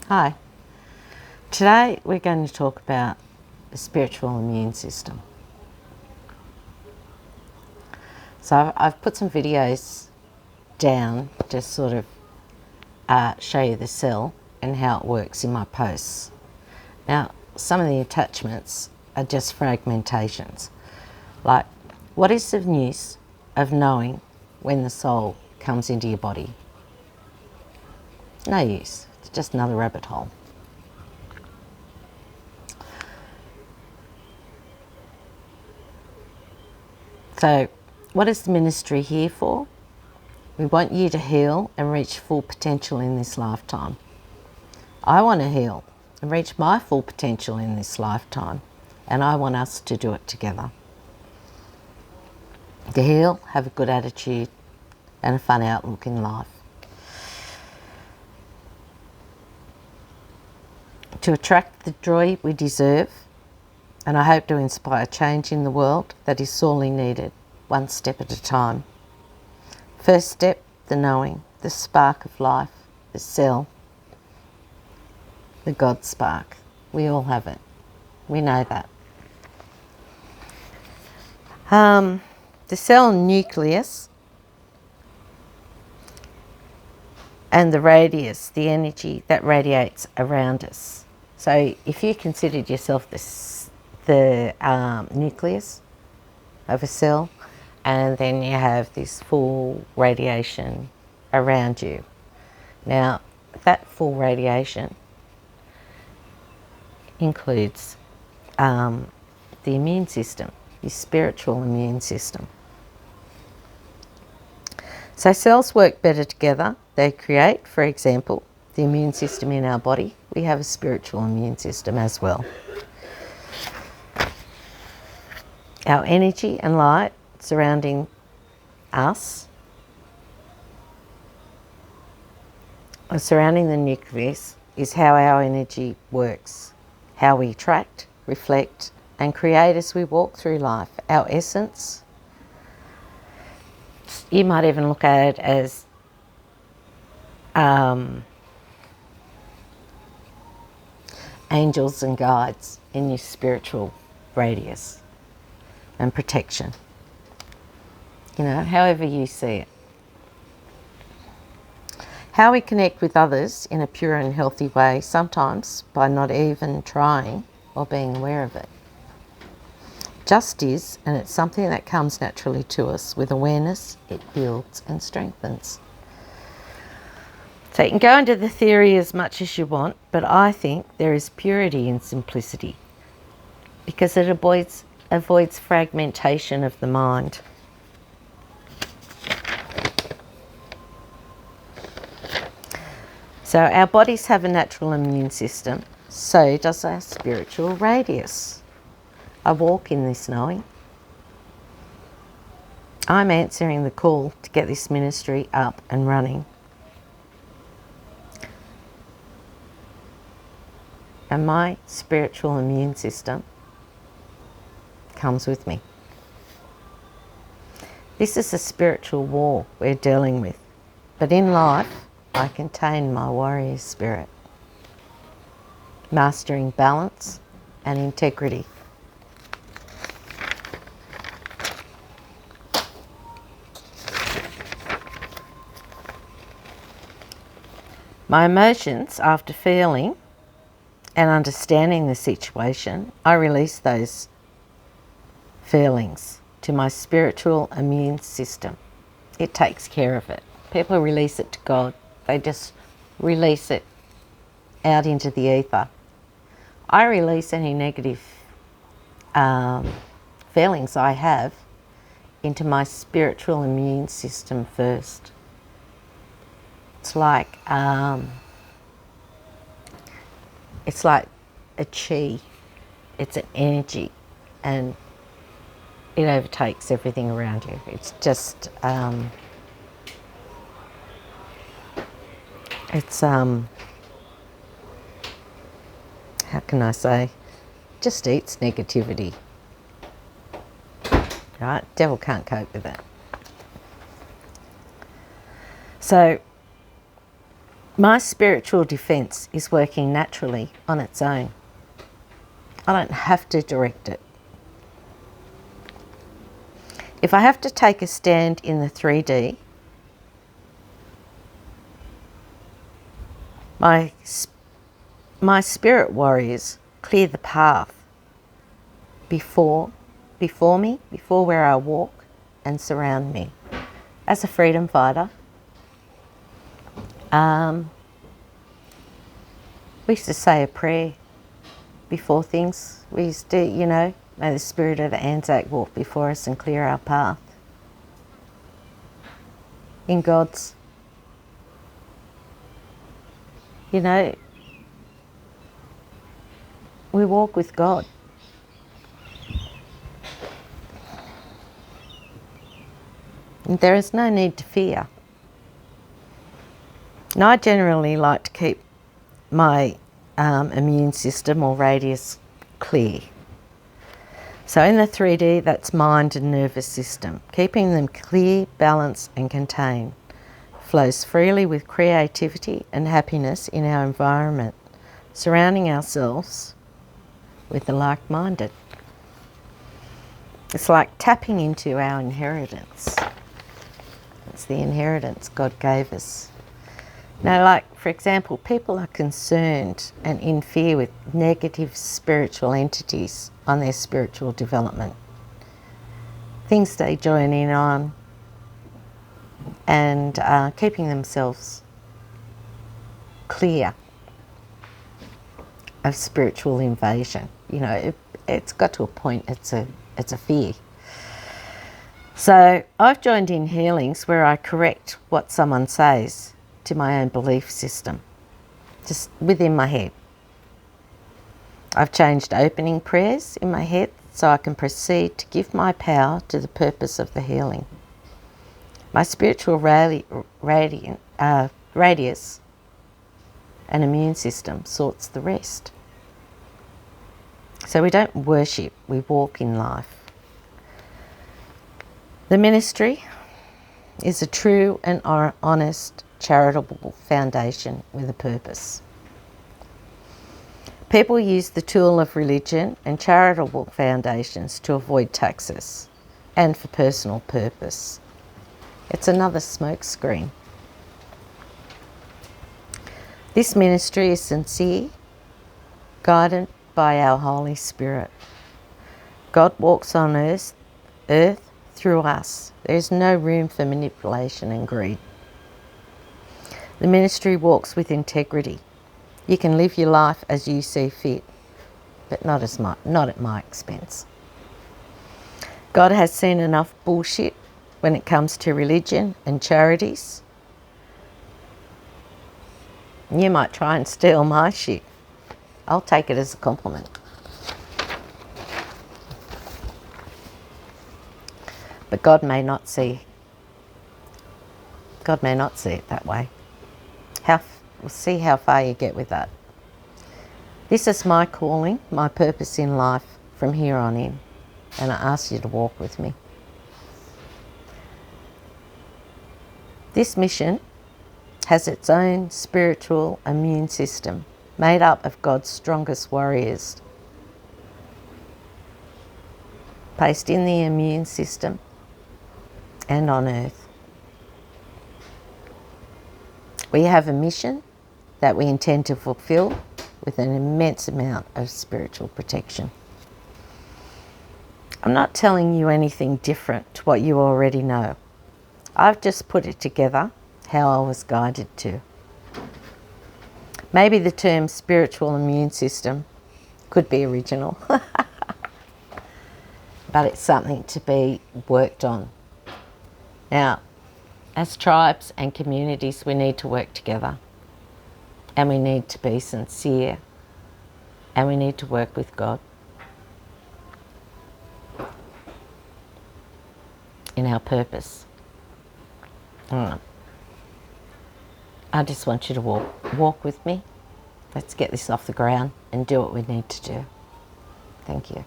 Hi. Today we're going to talk about the spiritual immune system. So I've put some videos down to sort of show you the cell and how it works in my posts. Now, some of the attachments are just fragmentations. Like, what is the use of knowing when the soul comes into your body? No use. It's just another rabbit hole. So, what is the ministry here for? We want you to heal and reach full potential in this lifetime. I want to heal and reach my full potential in this lifetime, and I want us to do it together. To heal, have a good attitude and a fun outlook in life. To attract the joy we deserve, and I hope to inspire change in the world that is sorely needed, one step at a time. First step, the knowing, the spark of life, the cell, the God spark. We all have it. We know that. The cell nucleus and the radius, the energy that radiates around us. So if you considered yourself the nucleus of a cell, and then you have this full radiation around you. Now, that full radiation includes the immune system, your spiritual immune system. So cells work better together. They create, for example, the immune system in our body. We have a spiritual immune system as well. Our energy and light surrounding us, or surrounding the nucleus, is how our energy works, how we attract, reflect, and create as we walk through life. Our essence, you might even look at it as angels and guides in your spiritual radius and protection. You know, however you see it. How we connect with others in a pure and healthy way, sometimes by not even trying or being aware of it. Just is, and it's something that comes naturally to us. With awareness, it builds and strengthens. So you can go into the theory as much as you want, but I think there is purity in simplicity because it avoids fragmentation of the mind. So our bodies have a natural immune system, so does our spiritual radius. I walk in this knowing. I'm answering the call to get this ministry up and running. And my spiritual immune system comes with me. This is a spiritual war we're dealing with, but in life, I contain my warrior spirit, mastering balance and integrity. My emotions, after feeling and understanding the situation, I release those feelings to my spiritual immune system. It takes care of it. People release it to God. They just release it out into the ether. I release any negative feelings I have into my spiritual immune system first. It's like a chi. It's an energy, and it overtakes everything around you. It's just how can I say, just eats negativity. Right? Devil can't cope with it. So My spiritual defense is working naturally on its own. I don't have to direct it. If I have to take a stand in the 3D, my spirit warriors clear the path before me, before where I walk, and surround me. As a freedom fighter, we used to say a prayer before things. We used to, may the spirit of Anzac walk before us and clear our path. In God's, we walk with God. And there is no need to fear. And I generally like to keep my immune system or radius clear. So in the 3D, that's mind and nervous system. Keeping them clear, balanced and contained flows freely with creativity and happiness in our environment, surrounding ourselves with the like-minded. It's like tapping into our inheritance. It's the inheritance God gave us. Now, like, for example, people are concerned and in fear with negative spiritual entities on their spiritual development. Things they join in on and keeping themselves clear of spiritual invasion. It's got to a point, it's a fear. So I've joined in healings where I correct what someone says to my own belief system, just within my head. I've changed opening prayers in my head so I can proceed to give my power to the purpose of the healing. My spiritual radius and immune system sorts the rest. So we don't worship, we walk in life. The ministry is a true and honest charitable foundation with a purpose. People use the tool of religion and charitable foundations to avoid taxes and for personal purpose. It's another smokescreen. This ministry is sincere, guided by our Holy Spirit. God walks on earth through us. There is no room for manipulation and greed. The ministry walks with integrity. You can live your life as you see fit, but not at my expense. God has seen enough bullshit when it comes to religion and charities. You might try and steal my shit. I'll take it as a compliment. But God may not see it that way. We'll see how far you get with that. This is my calling, my purpose in life from here on in, and I ask you to walk with me. This mission has its own spiritual immune system made up of God's strongest warriors, placed in the immune system and on earth. We have a mission that we intend to fulfill with an immense amount of spiritual protection. I'm not telling you anything different to what you already know. I've just put it together how I was guided to. Maybe the term spiritual immune system could be original, but it's something to be worked on. Now, as tribes and communities, we need to work together, and we need to be sincere, and we need to work with God in our purpose. I just want you to walk with me. Let's get this off the ground and do what we need to do. Thank you.